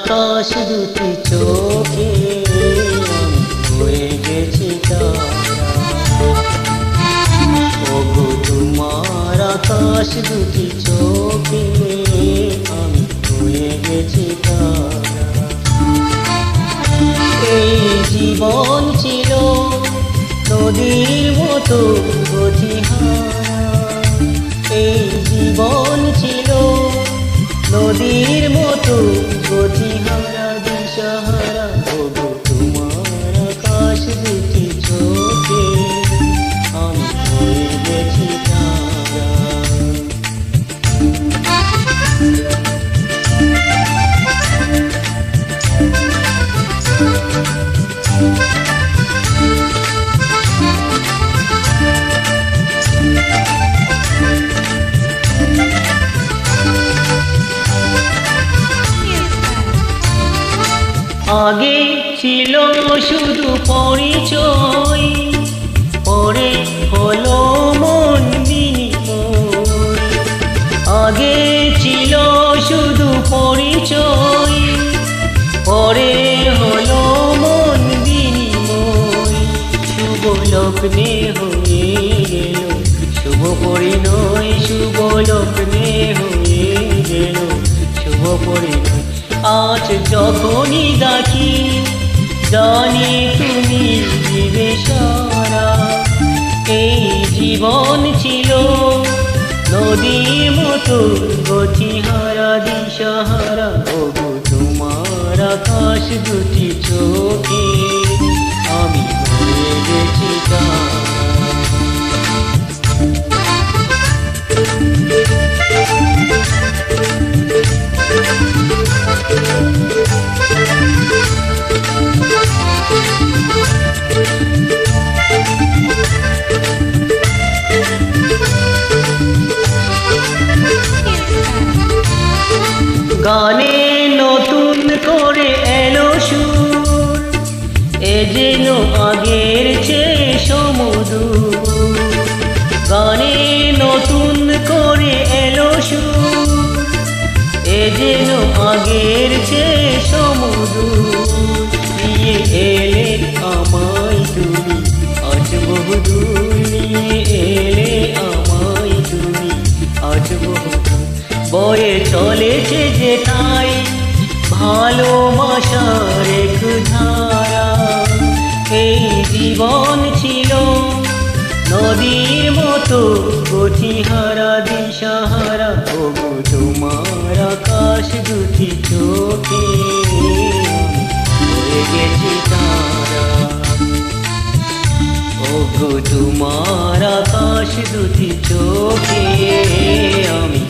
আকাশ দুটি চোখে হয়ে গেছি তারা। ওগো তোমার আকাশ দুটি চোখে আমি হয়ে গেছি তারা। এই জীবন ছিল নদীর মতো গতিহারা, এই জীবন ছিল নদীর মতো গতিহারা দিশাহারা। ওগো তোমার আকাশ দুটি চোখে আমি হয়ে গেছি তারা। আগে ছিল শুধু পরিচয়, পরে হলো মন বিনিময়। আগে ছিল শুধু পরিচয়, পরে হলো মন বিনিময়। শুভ লগ্নে হয়ে গেল শুভ পরিণয়, শুভ লগ্নে হয়ে গেল শুভ পরিণয়। আজ যখনই ডাকি জানি তুমি দিবে সারা। এই জীবন ছিল নদীর মতো গতিহারা দিশাহারা। ওগো তোমার আকাশ দুটি চোখে আমি হয়ে গেছি তারা। গানে নতুন করে এলো সুর, এ যেন আগের চেয়ে সমদূর। গানে নতুন করে এলো সুর, এ যেন আগের চেয়ে সমদূর। নিয়ে এলে আমায় তুমি আজ বহুদূর, নিয়ে এলে আমায় তুমি আজ বহুদূর। বয়ে চলেছে যে তাই ভালোবাসার এক ধারা। এই জীবন ছিল নদীর মতো গতিহারা দিশাহারা। ওগো তোমার আকাশ দুটি চোখে হয়ে গেছি তারা। ওগো তোমার আকাশ দুটি চোখে আমি